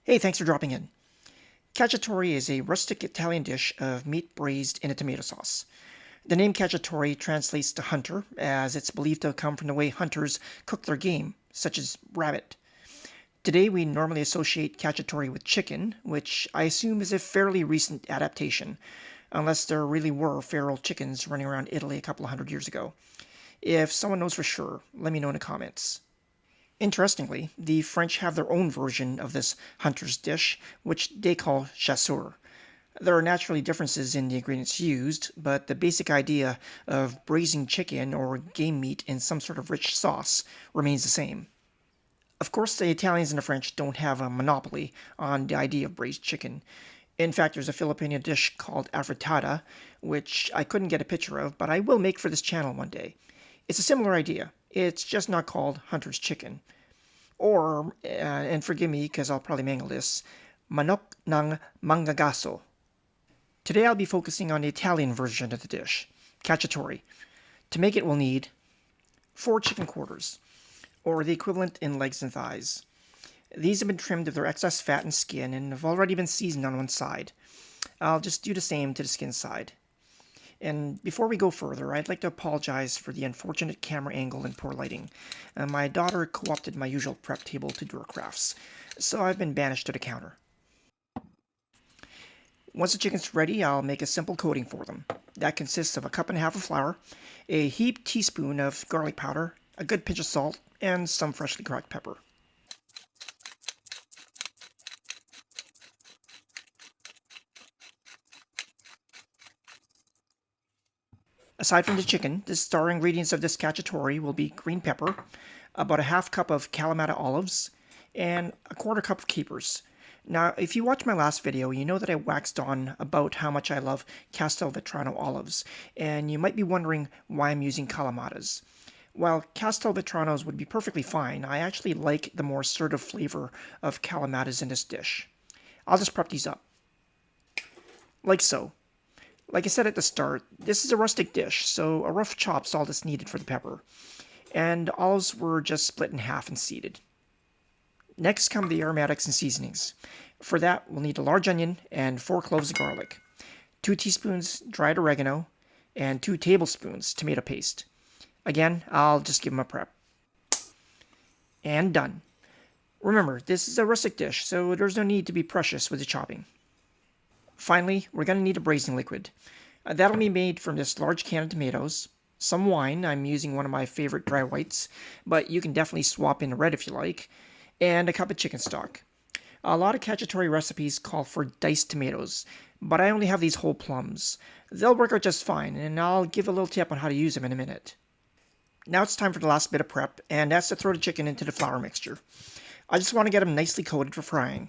Hey, thanks for dropping in. Cacciatore is a rustic Italian dish of meat braised in a tomato sauce. The name Cacciatore translates to hunter, as it's believed to come from the way hunters cook their game, such as rabbit. Today, we normally associate Cacciatore with chicken, which I assume is a fairly recent adaptation, unless there really were feral chickens running around Italy a couple of hundred years ago. If someone knows for sure, let me know in the comments. Interestingly, the French have their own version of this hunter's dish, which they call chasseur. There are naturally differences in the ingredients used, but the basic idea of braising chicken or game meat in some sort of rich sauce remains the same. Of course, the Italians and the French don't have a monopoly on the idea of braised chicken. In fact, there's a Filipino dish called afritada, which I couldn't get a picture of, but I will make for this channel one day. It's a similar idea. It's just not called hunter's chicken. Or, and forgive me because I'll probably mangle this, manok ng manggagaso. Today I'll be focusing on the Italian version of the dish, cacciatore. To make it we'll need 4 chicken quarters, or the equivalent in legs and thighs. These have been trimmed of their excess fat and skin and have already been seasoned on one side. I'll just do the same to the skin side. And before we go further, I'd like to apologize for the unfortunate camera angle and poor lighting. My daughter co-opted my usual prep table to do her crafts, so I've been banished to the counter. Once the chicken's ready, I'll make a simple coating for them. That consists of a cup and a half of flour, a heaped teaspoon of garlic powder, a good pinch of salt, and some freshly cracked pepper. Aside from the chicken, the star ingredients of this cacciatore will be green pepper, about a half cup of kalamata olives, and a quarter cup of capers. Now, if you watched my last video, you know that I waxed on about how much I love Castelvetrano olives, and you might be wondering why I'm using kalamatas. While Castelvetranos would be perfectly fine, I actually like the more assertive flavor of kalamatas in this dish. I'll just prep these up. Like so. Like I said at the start, this is a rustic dish, so a rough chop's all that's needed for the pepper. And olives were just split in half and seeded. Next come the aromatics and seasonings. For that, we'll need a large onion and 4 cloves of garlic, 2 teaspoons dried oregano, and 2 tablespoons tomato paste. Again, I'll just give them a prep. And done. Remember, this is a rustic dish, so there's no need to be precious with the chopping. Finally, we're going to need a braising liquid. That'll be made from this large can of tomatoes, some wine, I'm using one of my favorite dry whites, but you can definitely swap in red if you like, and a cup of chicken stock. A lot of cacciatore recipes call for diced tomatoes, but I only have these whole plums. They'll work out just fine, and I'll give a little tip on how to use them in a minute. Now it's time for the last bit of prep, and that's to throw the chicken into the flour mixture. I just want to get them nicely coated for frying.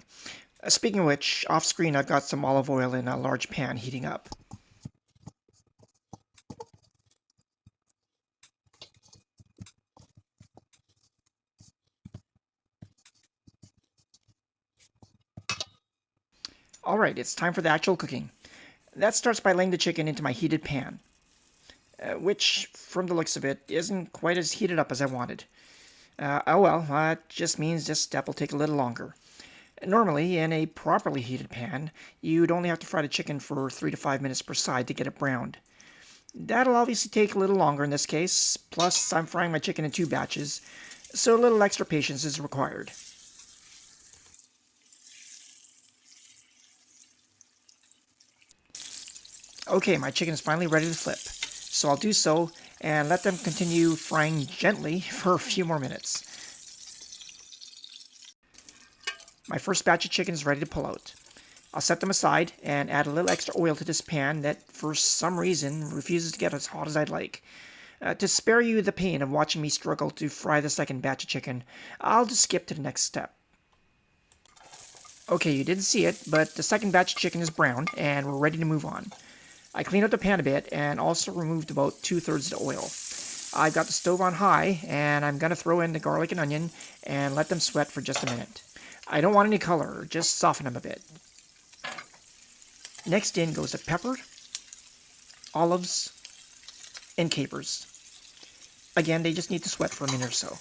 Speaking of which, off screen I've got some olive oil in a large pan heating up. Alright, it's time for the actual cooking. That starts by laying the chicken into my heated pan, which, from the looks of it, isn't quite as heated up as I wanted. Oh well, that just means this step will take a little longer. Normally, in a properly heated pan, you'd only have to fry the chicken for 3 to 5 minutes per side to get it browned. That'll obviously take a little longer in this case, plus I'm frying my chicken in 2 batches, so a little extra patience is required. Okay, my chicken is finally ready to flip, so I'll do so and let them continue frying gently for a few more minutes. My first batch of chicken is ready to pull out. I'll set them aside and add a little extra oil to this pan that for some reason refuses to get as hot as I'd like. To spare you the pain of watching me struggle to fry the second batch of chicken, I'll just skip to the next step. Okay, you didn't see it, but the second batch of chicken is brown and we're ready to move on. I cleaned up the pan a bit and also removed about 2/3 of the oil. I've got the stove on high and I'm going to throw in the garlic and onion and let them sweat for just a minute. I don't want any color, just soften them a bit. Next in goes the pepper, olives, and capers. Again, they just need to sweat for a minute or so.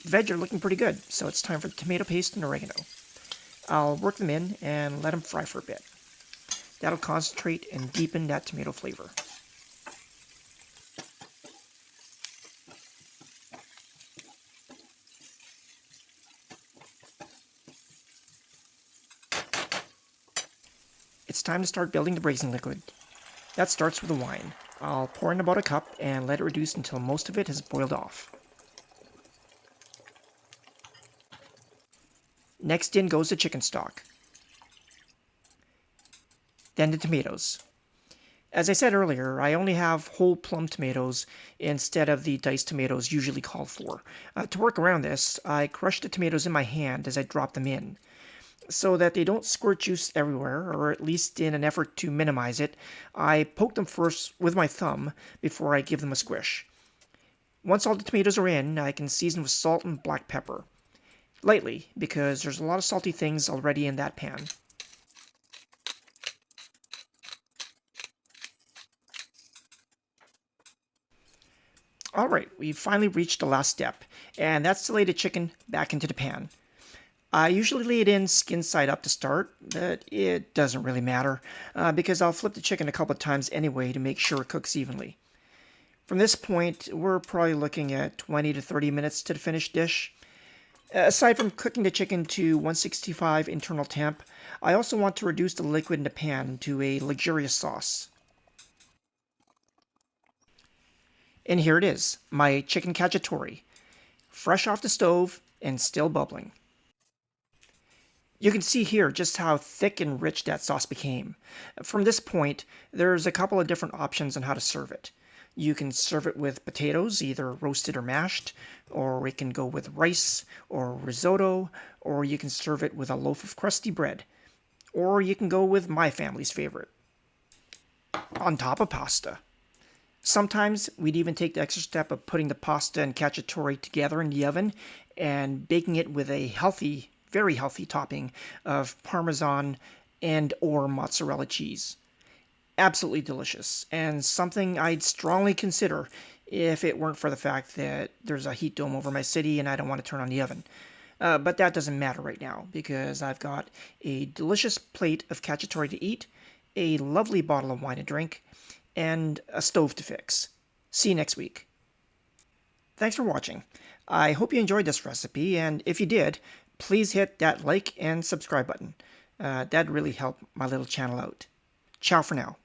veg are looking pretty good, so it's time for the tomato paste and oregano. I'll work them in and let them fry for a bit. That'll concentrate and deepen that tomato flavor. It's time to start building the braising liquid. That starts with the wine. I'll pour in about a cup and let it reduce until most of it has boiled off. Next in goes the chicken stock. Then the tomatoes. As I said earlier, I only have whole plum tomatoes instead of the diced tomatoes usually called for. To work around this, I crush the tomatoes in my hand as I drop them in. So that they don't squirt juice everywhere, or at least in an effort to minimize it, I poke them first with my thumb before I give them a squish. Once all the tomatoes are in, I can season with salt and black pepper. Lightly, because there's a lot of salty things already in that pan. Alright, we've finally reached the last step, and that's to lay the chicken back into the pan. I usually lay it in skin side up to start, but it doesn't really matter, because I'll flip the chicken a couple of times anyway to make sure it cooks evenly. From this point, we're probably looking at 20 to 30 minutes to the finished dish. Aside from cooking the chicken to 165 internal temp, I also want to reduce the liquid in the pan to a luxurious sauce. And here it is, my chicken cacciatore, fresh off the stove and still bubbling. You can see here just how thick and rich that sauce became. From this point, there's a couple of different options on how to serve it. You can serve it with potatoes, either roasted or mashed, or it can go with rice or risotto, or you can serve it with a loaf of crusty bread, or you can go with my family's favorite, on top of pasta. Sometimes we'd even take the extra step of putting the pasta and cacciatore together in the oven and baking it with a healthy, very healthy topping of Parmesan and or mozzarella cheese. Absolutely delicious, and something I'd strongly consider if it weren't for the fact that there's a heat dome over my city and I don't want to turn on the oven. But that doesn't matter right now because I've got a delicious plate of cacciatore to eat, a lovely bottle of wine to drink, and a stove to fix. See you next week. Thanks for watching. I hope you enjoyed this recipe, and if you did, please hit that like and subscribe button. That'd really help my little channel out. Ciao for now.